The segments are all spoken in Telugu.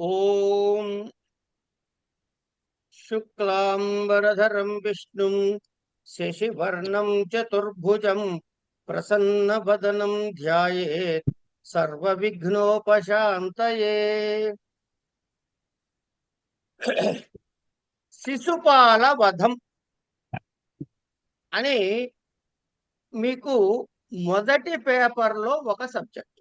ఓం శుక్లాంబరధరం విష్ణుం శశివర్ణం చతుర్భుజం ప్రసన్నవదనం ధ్యాయేత్ సర్వవిఘ్నోపశాంతయే. శిశుపాల వధం అని మీకు మొదటి పేపర్లో ఒక సబ్జెక్ట్.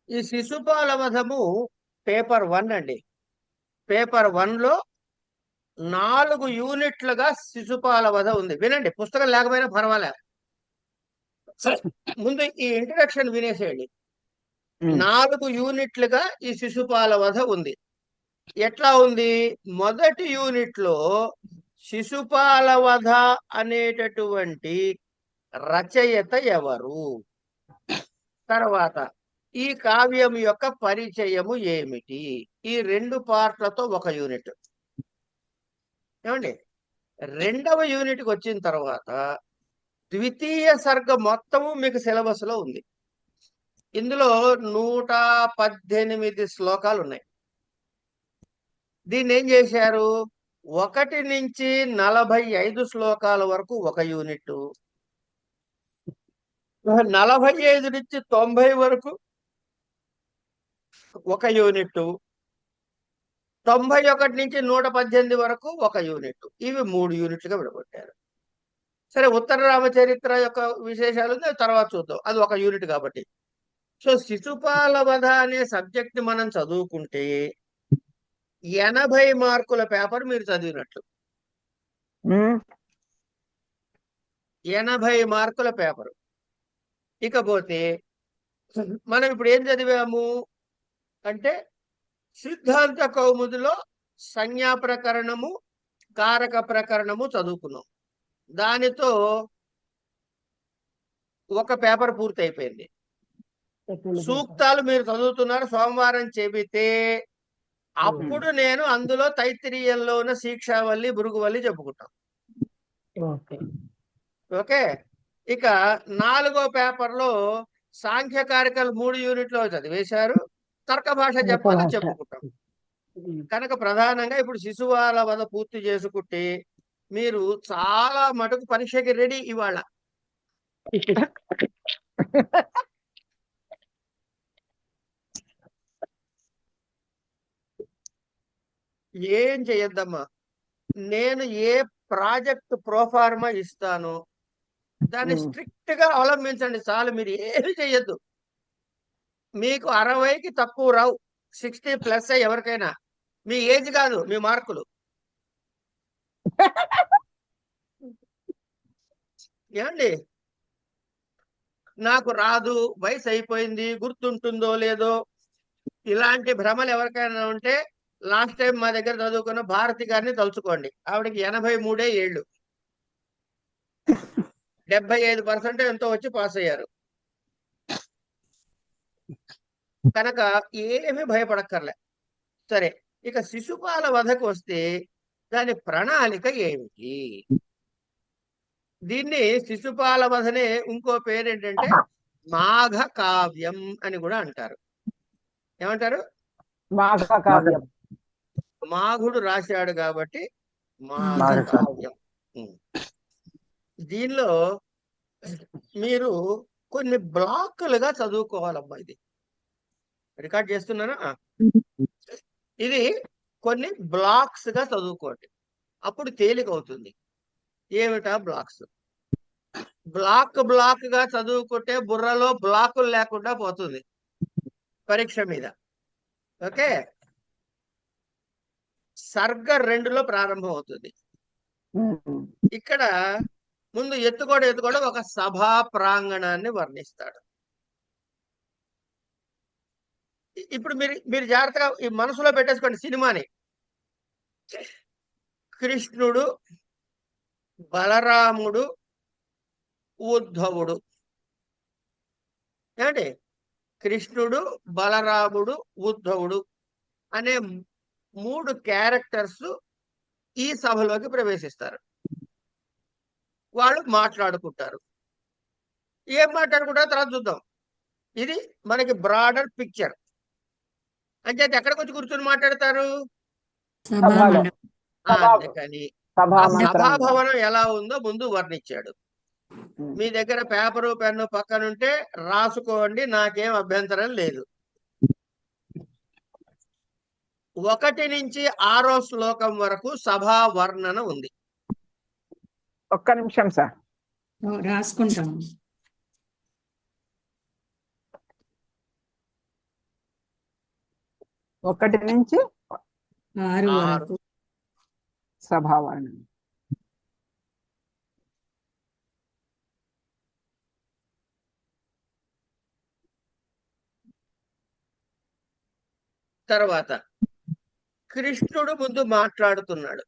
ఈ శిశుపాల వధము పేపర్ 1 అండి. పేపర్ 1లో 4 యూనిట్లుగా శిశుపాల వధ ఉంది. వినండి, పుస్తకం లేకపోయినా పర్వాలేదు. ముందు ఈ ఇంట్రడక్షన్ వినేసేయండి. 4 యూనిట్లుగా ఈ శిశుపాల వధ ఉంది. ఎట్లా ఉంది? మొదటి యూనిట్ లో శిశుపాల వధ అనేటటువంటి రచయిత ఎవరు, తర్వాత ఈ కావ్యం యొక్క పరిచయము ఏమిటి, ఈ 2 పార్ట్లతో ఒక యూనిట్. ఏమండి, రెండవ యూనిట్కి వచ్చిన తర్వాత ద్వితీయ సర్గ మొత్తము మీకు సిలబస్ లో ఉంది. ఇందులో 118 శ్లోకాలు ఉన్నాయి. దీన్ని ఏం చేశారు? 1 నుంచి 45 శ్లోకాల వరకు ఒక యూనిట్, 45 నుంచి 90 వరకు ఒక యూనిట్, 91 నుంచి 118 వరకు ఒక యూనిట్. ఇవి 3 యూనిట్లుగా విడగొట్టారు. సరే, ఉత్తర రామచరిత్ర యొక్క విశేషాలు తర్వాత చూద్దాం, అది ఒక యూనిట్ కాబట్టి. సో శిశుపాల వధ అనే సబ్జెక్ట్ మనం చదువుకుంటే 80 మార్కుల పేపర్ మీరు చదివినట్లు. 80 మార్కుల పేపర్. ఇకపోతే మనం ఇప్పుడు ఏం చదివాము అంటే సిద్ధాంత కౌముదిలో సంజ్ఞా ప్రకరణము, కారక ప్రకరణము చదువుకున్నాం. దానితో ఒక పేపర్ పూర్తి అయిపోయింది. సూక్తాలు మీరు చదువుతున్నారు. సోమవారం చెబితే అప్పుడు నేను అందులో తైత్తిరీయంలో ఉన్న శిక్షావల్లి, భృగువల్లి చెప్పుకుంటాం. ఓకే. ఇక 4వ పేపర్లో సాంఖ్యకారికలు 3 యూనిట్లో చదివేశారు. తర్క భాష చెప్పాలని చెప్పుకుంటాం. కనుక ప్రధానంగా ఇప్పుడు శిశుపాల వధ పూర్తి చేసుకుంటే మీరు చాలా మటుకు పరీక్షకి రెడీ. ఇవాళ ఏం చెయ్యొద్దమ్మా. నేను ఏ ప్రాజెక్ట్ ప్రోఫార్మా ఇస్తానో దాన్ని స్ట్రిక్ట్ గా అవలంబించండి చాలు. మీరు ఏమి చెయ్యొద్దు. మీకు 60కి తక్కువ రావు, 60+ ఎవరికైనా. మీ ఏజ్ కాదు, మీ మార్కులు. ఏమండి, నాకు రాదు, వయసు అయిపోయింది, గుర్తుంటుందో లేదో, ఇలాంటి భ్రమలు ఎవరికైనా ఉంటే లాస్ట్ టైం మా దగ్గర చదువుకున్న భారతి గారిని తలుచుకోండి. ఆవిడకి 83 ఏళ్ళు, 75% ఎంతో వచ్చి పాస్ అయ్యారు. కనుక ఏమీ భయపడక్కర్లే. సరే, ఇక శిశుపాల వధకు వస్తే దాని ప్రణాళిక ఏమిటి? దీన్ని శిశుపాల వధనే ఇంకో పేరు ఏంటంటే మాఘ కావ్యం అని కూడా అంటారు. ఏమంటారు? మాఘ కావ్యం. మాఘుడు రాశాడు కాబట్టి మాఘ కావ్యం. దీనిలో మీరు కొన్ని బ్లాకులుగా చదువుకోవాలమ్మా. ఇది రికార్డ్ చేస్తున్నానా? ఇది కొన్ని బ్లాక్స్ గా చదువుకోండి, అప్పుడు తేలిక అవుతుంది. ఏమిటా బ్లాక్స్? బ్లాక్ గా చదువుకుంటే బుర్రలో బ్లాకులు లేకుండా పోతుంది పరీక్ష మీద. ఓకే. సర్గ 2లో ప్రారంభం అవుతుంది. ఇక్కడ ముందు ఎత్తుకోడు ఒక సభా ప్రాంగణాన్ని వర్ణిస్తాడు. ఇప్పుడు మీరు జాగ్రత్తగా ఈ మనసులో పెట్టేసుకోండి సినిమాని. కృష్ణుడు, బలరాముడు, ఉద్ధవుడు. ఏమండి, కృష్ణుడు, బలరాముడు, ఉద్ధవుడు అనే 3 క్యారెక్టర్స్ ఈ సభలోకి ప్రవేశిస్తారు. వాళ్ళు మాట్లాడుకుంటారు. ఏం మాట్లాడుకుంటారో తర్వాత చూద్దాం. ఇది మనకి బ్రాడర్ పిక్చర్. అంచేత ఎక్కడికి వచ్చి కూర్చొని మాట్లాడతారు? సభలో సభా అందుకని సభా ఆ మంత్రంలో. సభాభవనం ఎలా ఉందో ముందు వర్ణించాడు. మీ దగ్గర పేపరు పెన్ను పక్కనుంటే రాసుకోండి, నాకేం అభ్యంతరం లేదు. 1 నుంచి 6వ శ్లోకం వరకు సభా వర్ణన ఉంది. ఒక్క నిమిషం సార్. రాసుకుంటాం. 1 నుంచి 6 వరకు సభావర్ణం. తర్వాత కృష్ణుడు ముందు మాట్లాడుతున్నాడు.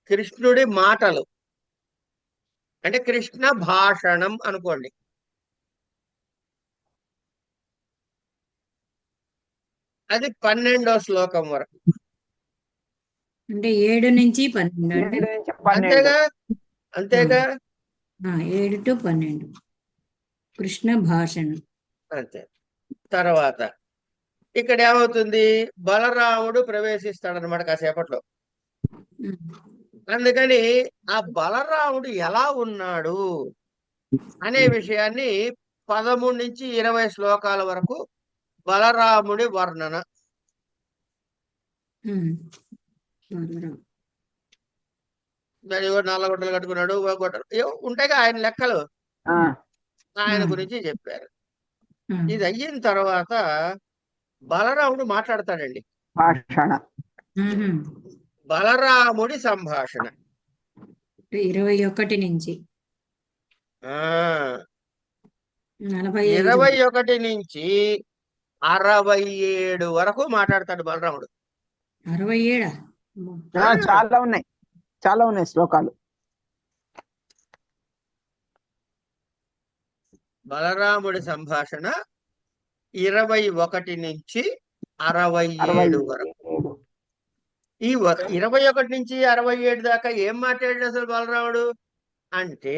కృష్ణుడి మాటలు అంటే కృష్ణ భాషణం అనుకోండి. అది 12వ శ్లోకం వరకు. అంటే 7 నుంచి 12 7 అండి. నుంచి 12. అంతేగా అంతేగా 7 to 12 కృష్ణ భాషణం. అంతే. తర్వాత ఇక్కడ ఏమవుతుంది? బలరాముడు ప్రవేశిస్తాడనమాట కాసేపట్లో. అందుకని ఆ బలరాముడు ఎలా ఉన్నాడు అనే విషయాన్ని 13 నుంచి 20 శ్లోకాల వరకు బలరాముడి వర్ణన. దాని నల్లగొట్టలు కట్టుకున్నాడు, ఉంటాయిగా ఆయన లెక్కలు, ఆయన గురించి చెప్పారు. ఇది అయిన తర్వాత బలరాముడు మాట్లాడతాడండి. భాషణ. బలరాముడి సంభాషణ 21 నుంచి 45 21 నుంచి 67 వరకు మాట్లాడతాడు బలరాముడు. 67 చాలా ఉన్నాయి శ్లోకాలు. బలరాముడి సంభాషణ 21 నుంచి 67 వరకు. ఈ 21 నుంచి 67 దాకా ఏం మాట్లాడాడు అసలు బలరాముడు అంటే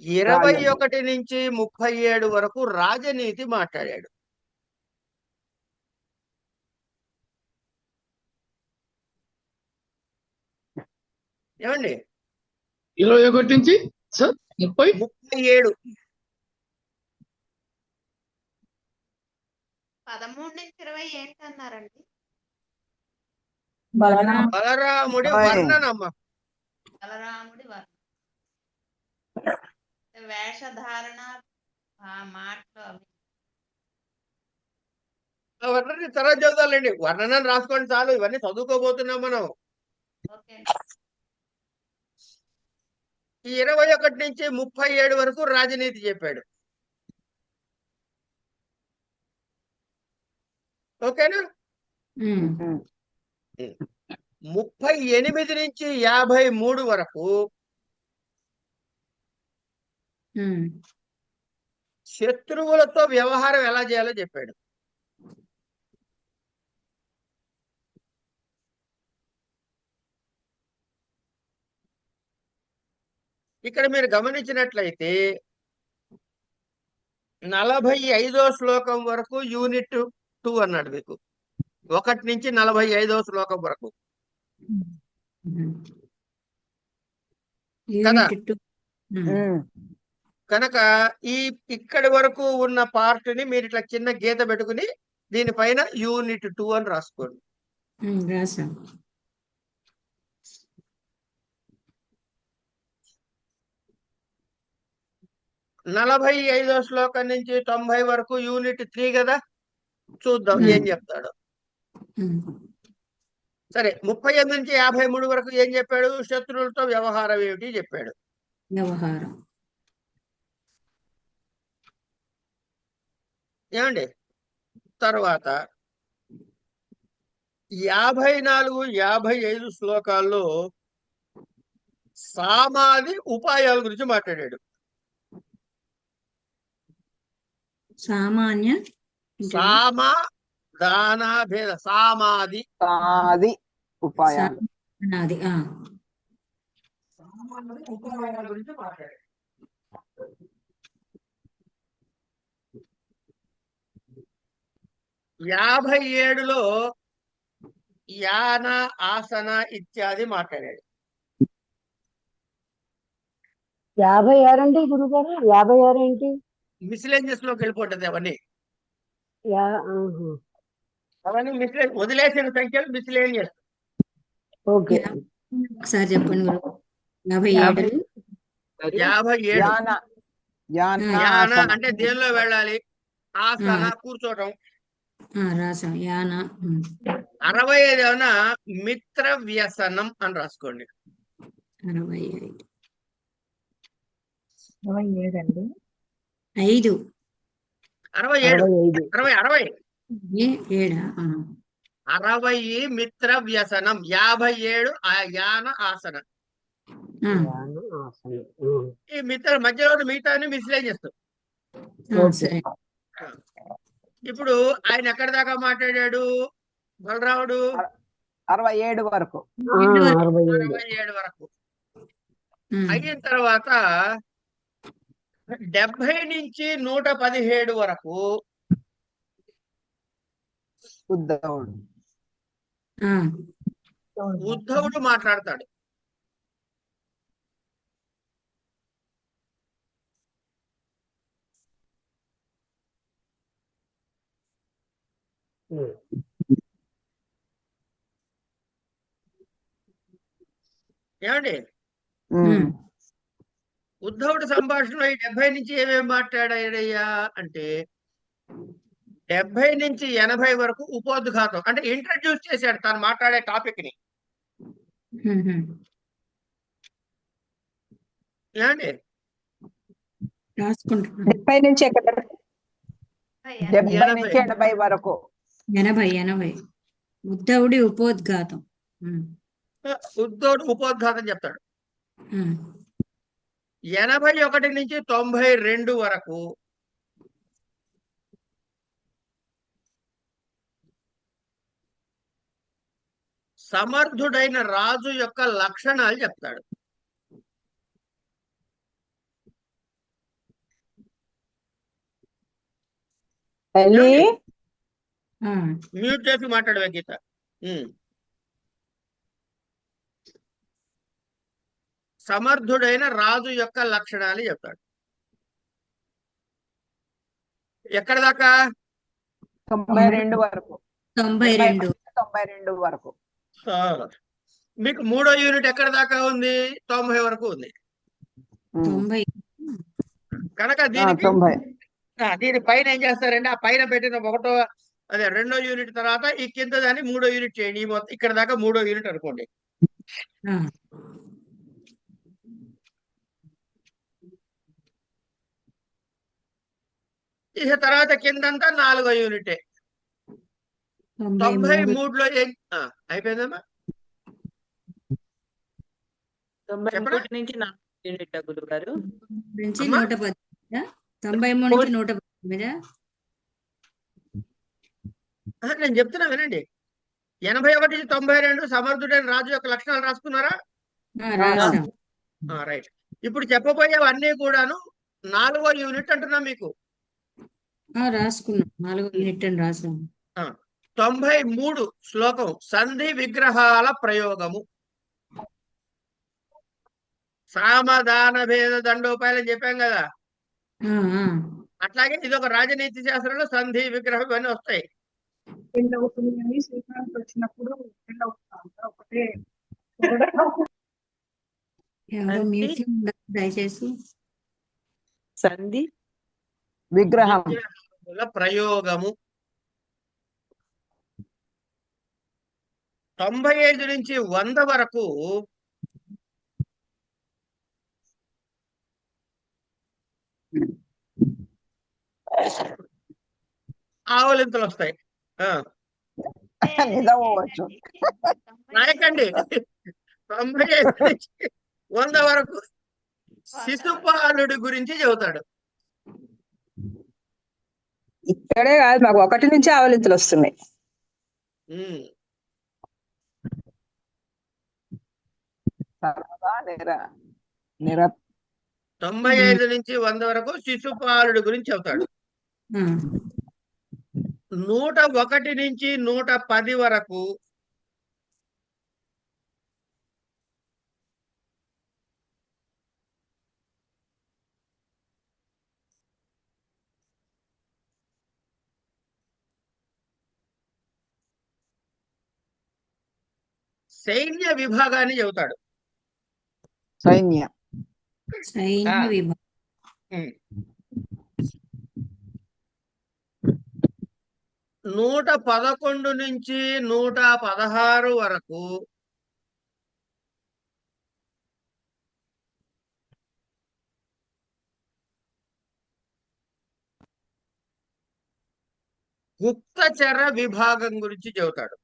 21 నుంచి 37 వరకు రాజనీతి మాట్లాడాడు. ఏమండి? 21 నుంచి సార్ 37 13 నుంచి 20 ఏంటన్నారండి? బలరాముడి వర్ణనమ్మ. బలరాముడి వర్ణన, వేషధారణ, మాటలు అవి. వర్ణన తర్వాత చదువుతాలండి. వర్ణన రాసుకోండి చాలు, ఇవన్నీ చదువుకోబోతున్నాం మనం. ఓకే. ఈ 21 నుంచి 37 వరకు రాజనీతి చెప్పాడు. ఓకేనా? 38 నుంచి 53 వరకు శత్రువులతో వ్యవహారం ఎలా చేయాలో చెప్పాడు. ఇక్కడ మీరు గమనించినట్లయితే 45వ శ్లోకం వరకు యూనిట్ 2 అన్నాడు మీకు. 1 నుంచి 45వ శ్లోకం వరకు కదా. కనుక ఇక్కడి వరకు ఉన్న పార్ట్ ని మీరు ఇట్లా చిన్న గీత పెట్టుకుని దీనిపైన యూనిట్ 2 అని రాసుకోండి. రాసాం. 45వ శ్లోకం నుంచి 90 వరకు యూనిట్ 3 కదా. చూద్దాం ఏం చెప్తాడు. సరే, 38 నుంచి 53 వరకు ఏం చెప్పాడు? శత్రువులతో వ్యవహారం ఏమిటి చెప్పాడు. వ్యవహారం ఏమండి? తర్వాత 54, 55 శ్లోకాల్లో సామాధి ఉపాయాల గురించి మాట్లాడాడు. సామాన్య దానాభేద సమాధి ఉపాయాలు. అన్నది ఉపమానాల గురించి మాట్లాడాడు. యాభై 57లో యాన ఆసన ఇత్యాది మాట్లాడాడు. 56 అండి గురుగారు. 56 ఏంటి? మిస్లేనియస్ లోకి వెళ్ళిపోతుంది అవన్నీ. ఆహా. అవన్నీ వదిలేసిన సంఖ్యలు మిస్లేనియస్. ఓకే. ఒకసారి చెప్పండి గురు. 57 57 యాన యాన యాన ఆసన. అంటే దేనిలో వెళ్ళాలి, ఆసన కూర్చోటం. రాసాం యాన. 65 ఏమన్నా మిత్ర వ్యసనం అని రాసుకోండి. 65 27 అండి. 5 67 65. 60 ఏడా 60 మిత్ర వ్యసనం, 57 యాన ఆసన. యాన ఆసనం. ఈ మిత్ర మధ్యలో మిగతా మిస్లేనియస్. సరే. ఇప్పుడు ఆయన ఎక్కడి దాకా మాట్లాడాడు బలరాముడు? 67 వరకు. 67. 67 వరకు అయిన తర్వాత 70 నుంచి 117 వరకు ఉద్ధవుడు. ఉద్ధవుడు మాట్లాడతాడు. ఏమండి, ఉద్ధవుడు సంభాషణలో ఈ 70 నుంచి ఏమేమి మాట్లాడాడయ్యా అంటే 70 నుంచి 80 వరకు ఉపోద్ఘాతం అంటే ఇంట్రడ్యూస్ చేశాడు తను మాట్లాడే టాపిక్ ని. ఏమండి, రాసుకుంటున్నాను. 70 నుంచి 70 నుంచి 80 వరకు 80 ఉద్ధవుడి ఉపోద్ఘాతం. ఉద్ధవుడు ఉపోద్ఘాతం చెప్తాడు. 81 నుంచి 92 వరకు సమర్థుడైన రాజు యొక్క లక్షణాలు చెప్తాడు. తల్లి మ్యూట్ చేసి మాట్లాడవే గీత. సమర్థుడైన రాజు యొక్క లక్షణాలు చెప్తాడు. ఎక్కడ దాకా? 92 వరకు. 92 వరకు. మీకు 3వ యూనిట్ ఎక్కడ దాకా ఉంది? 90 వరకు ఉంది. 90 కనుక దీనికి 90. దీని పైన ఏం చేస్తారంటే ఆ పైన పెట్టిన 2వ యూనిట్ తర్వాత ఈ కింద దాన్ని 3వ యూనిట్ చేయండి. ఈ మొత్తం ఇక్కడ దాకా 3వ యూనిట్ అనుకోండి. ఇక తర్వాత కిందంతా 4వ యూనిటే. 93లో అయిపోయిందమ్మా. 93 నుంచి 4 యూనిట్ గురువు గారు. నుంచి 110. 93 నుంచి 118. నేను చెప్తున్నా వినండి. 81 నుంచి 92 సమర్థుడైన రాజు యొక్క లక్షణాలు రాసుకున్నారా? రైట్. ఇప్పుడు చెప్పబోయేవన్నీ కూడాను 4వ యూనిట్ అంటున్నా మీకు. రాసుకున్నాం. 4వ యూనిట్ అని రాసాం. 93 శ్లోకం సంధి విగ్రహాల ప్రయోగము. సామధాన భేద దండోపాయాలని చెప్పాం కదా. అట్లాగే ఇది ఒక రాజనీతి శాస్త్రంలో సంధి విగ్రహం ఇవన్నీ వస్తాయి. ఎవరో మ్యూట్ దయచేసి. సంధి విగ్రహం ప్రయోగము 95 నుంచి 100 వరకు ఆవలింతలు వస్తాయి. నిజమవచ్చు. నాయకండి 95 నుంచి 100 వరకు శిశుపాలుడి గురించి చెబుతాడు. ఇక్కడే కాదు, మాకు 1 నుంచి ఆవలింతలు వస్తున్నాయి. సరదా లేరా? నిర 95 నుంచి 100 వరకు శిశుపాలుడి గురించి చెబుతాడు. 101 నుంచి 110 వరకు సైన్య విభాగాన్ని చెబుతాడు. సైన్య సైన్య విభాగం. 111 నుంచి 116 వరకు గుప్తచర విభాగం గురించి చెబుతాడు.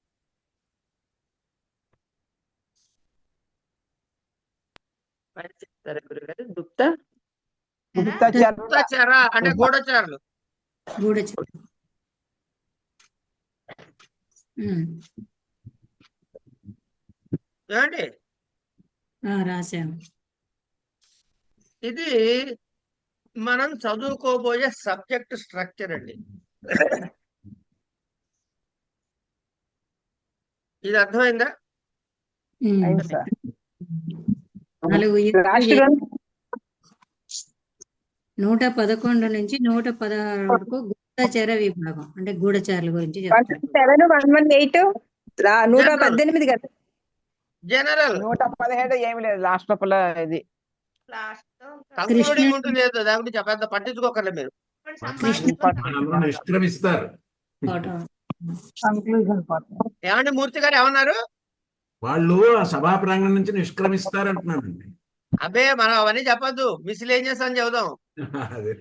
మరి చెప్తారా గురుగారు? గుప్త గుప్తచర గుప్తచర అంటే గూఢచారులు. గూఢచారి. ఏమండి? రాశాము. ఇది మనం చదువుకోబోయే సబ్జెక్ట్ స్ట్రక్చర్ అండి. ఇది అర్థమైందా? అయింది సార్. 4 లాస్ట్ రెండు 111 నుంచి 116 వరకు గుప్తచర విభాగం అంటే గూఢచారుల గురించి చెప్తారు. 117 118 118 కదా. జనరల్ 117 ఏమి లేదు, లాస్ట్ లోపల ఇది లాస్ట్ లో కంక్లూడింగ్ ఉంటుంది. దాని గురించి పెద్ద పట్టించుకోకర్లేదు మీరు. సంభాషణ నిష్క్రమిస్తారు. Conclusion part. ఏమండి మూర్తి గారు ఏమన్నారు? వాళ్ళు ఆ సభా ప్రాంగణం నుంచి నిష్క్రమిస్తారు అంటున్నానండి. అబ్బే మనం అవన్నీ చెప్పద్దు, మిస్లేనియస్ అని చెబుదాం. అదే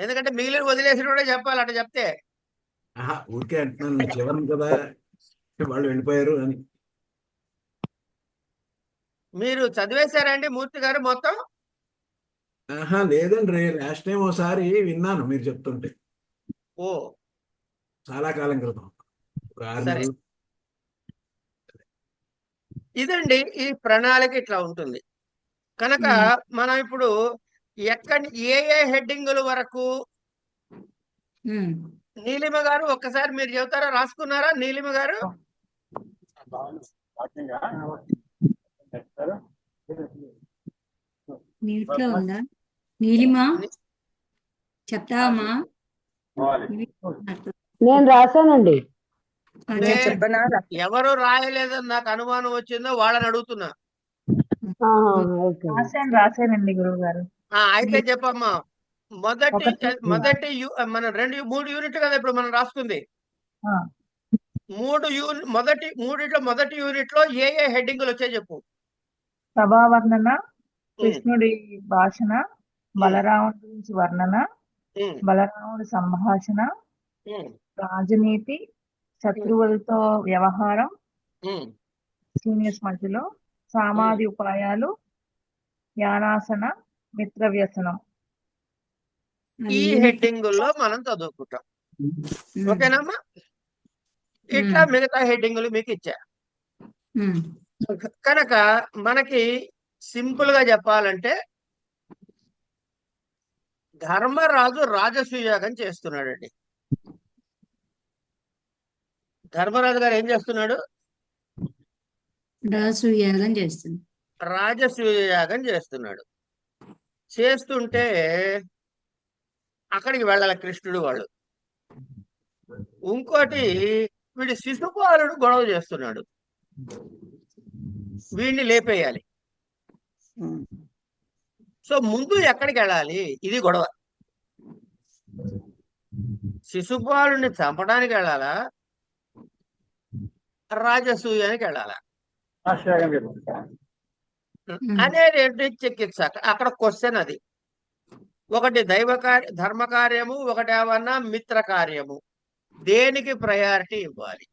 ఎందుకంటే మిగిలిన వదిలేసిన కూడా చెప్పాలి. అట్లా చెప్తే ఊరికే అంటున్నాను, చివరం కదా వాళ్ళు వెళ్ళిపోయారు అని. మీరు చదివేశారండి మూర్తి గారు మొత్తం? లేదండి, లాస్ట్ టైం ఒకసారి విన్నాను మీరు చెప్తుంటే, ఓ చాలా కాలం క్రితం, ఒక 6 సరే. నెలలు. ఇదండి ఈ ప్రణాళిక ఇట్లా ఉంటుంది. కనుక మనం ఇప్పుడు ఏ ఏ హెడ్డింగుల వరకు నీలిమ గారు ఒక్కసారి మీరు చెబుతారా? రాసుకున్నారా నీలిమ గారు? నీటిలో ఉందా నీలిమా? చెప్తావమ్మా? నేను రాశానండి. చెప్పనా? ఎవరు రాయలేదని నాకు అనుమానం వచ్చిందో వాళ్ళని అడుగుతున్నా. ఓకే. రాశానండి గురువు గారు. అయితే చెప్పమ్మా. మొదటి మన 3 యూనిట్ కదా ఇప్పుడు మనం రాసుకుంది. 3 మొదటి యూనిట్ లో ఏ ఏ హెడ్డింగులు వచ్చాయి చెప్పు. సభావర్ణన, కృష్ణుడి భాషణ, బలరాముడి గురించి వర్ణన, బలరాముడి సంభాషణ, రాజనీతి, శత్రువులతో వ్యవహారం, సీనియర్స్ మధ్యలో, సామాధి ఉపాయాలు, యానాసన, మిత్ర వ్యసనం. ఈ హెడ్డింగుల్లో మనం చదువుకుంటాం. ఓకేనమ్మా? ఇట్లా మిగతా హెడ్డింగులు మీకు ఇచ్చా. కనుక మనకి సింపుల్ గా చెప్పాలంటే ధర్మరాజు రాజసూయాగం చేస్తున్నాడండి. ధర్మరాజు గారు ఏం చేస్తున్నాడు? రాజసూయాగం చేస్తుంది. రాజసూయాగం చేస్తున్నాడు. చేస్తుంటే అక్కడికి వెళ్ళాలి కృష్ణుడు వాళ్ళు. ఇంకోటి వీడి శిశుపాలుడు గొడవ చేస్తున్నాడు, వీడిని లేపేయాలి. సో ముందు ఎక్కడికి వెళ్ళాలి? ఇది గొడవ. శిశుపాలుడిని చంపడానికి వెళ్ళాలా, రాజసూయానికి వెళ్ళాలా అనేది చికిత్స. అక్కడ క్వశ్చన్ అది. ఒకటి ధర్మ కార్యము, ఒకటి ఏమన్నా మిత్ర కార్యము. దేనికి ప్రయారిటీ ఇవ్వాలి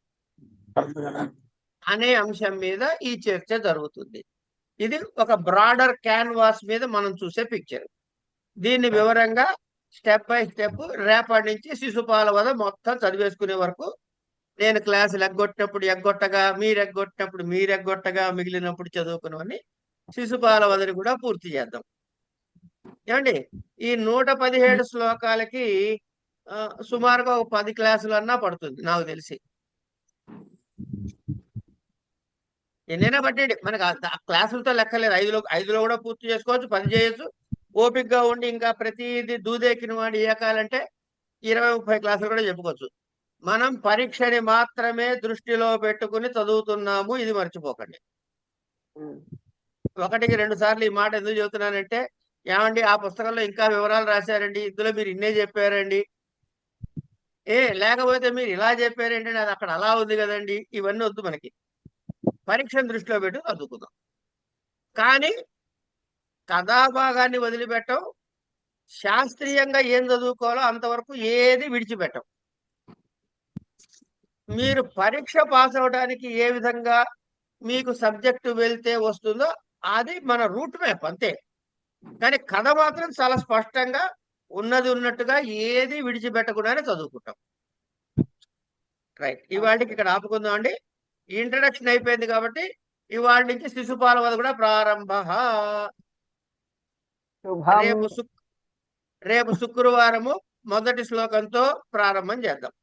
అనే అంశం మీద ఈ చర్చ జరుగుతుంది. ఇది ఒక బ్రాడర్ క్యాన్వాస్ మీద మనం చూసే పిక్చర్. దీన్ని వివరంగా స్టెప్ బై స్టెప్ రేపటి నుంచి శిశుపాల వద మొత్తం చదివేసుకునే వరకు నేను క్లాసులు ఎగ్గొట్టినప్పుడు ఎగ్గొట్టగా, మీరు ఎగ్గొట్టినప్పుడు మీరు ఎగ్గొట్టగా, మిగిలినప్పుడు చదువుకున్నవన్నీ శిశుపాల వదని కూడా పూర్తి చేద్దాం. ఏమండి ఈ 117 శ్లోకాలకి సుమారుగా ఒక 10 క్లాసులు అన్నా పడుతుంది నాకు తెలిసి. ఎన్నైనా పట్టండి, మనకు ఆ క్లాసులతో లెక్కలేదు. 5లో కూడా పూర్తి చేసుకోవచ్చు, 10 చేయొచ్చు. ఓపికగా ఉండి ఇంకా ప్రతిదీ దూదెక్కిన వాడు ఏకాలంటే 20-30 క్లాసులు కూడా చెప్పుకోవచ్చు. మనం పరీక్షని మాత్రమే దృష్టిలో పెట్టుకుని చదువుతున్నాము, ఇది మర్చిపోకండి. 1కి 2 సార్లు ఈ మాట ఎందుకు చెబుతున్నానంటే, ఏమండి ఆ పుస్తకంలో ఇంకా వివరాలు రాశారండి, ఇందులో మీరు ఇన్నే చెప్పారండి, లేకపోతే మీరు ఇలా చెప్పారేంటండి, అది అక్కడ అలా ఉంది కదండి, ఇవన్నీ వద్దు మనకి. పరీక్షను దృష్టిలో పెట్టి చదువుకుందాం. కానీ కథాభాగాన్ని వదిలిపెట్టం, శాస్త్రీయంగా ఏం చదువుకోవాలో అంతవరకు ఏది విడిచిపెట్టం. మీరు పరీక్ష పాస్ అవడానికి ఏ విధంగా మీకు సబ్జెక్టు వెళ్తే వస్తుందో అది మన రూట్ మ్యాప్ అంతే. కానీ కథ మాత్రం చాలా స్పష్టంగా ఉన్నది ఉన్నట్టుగా ఏది విడిచిపెట్టకుండానే చదువుకుంటాం. రైట్, ఇవాళకి ఇక్కడ ఆపుకుందాం అండి. ఇంట్రడక్షన్ అయిపోయింది కాబట్టి ఇవాళ నుంచి శిశుపాల వధ కూడా ప్రారంభ. రేపు శుక్రవారము మొదటి శ్లోకంతో ప్రారంభం చేద్దాం.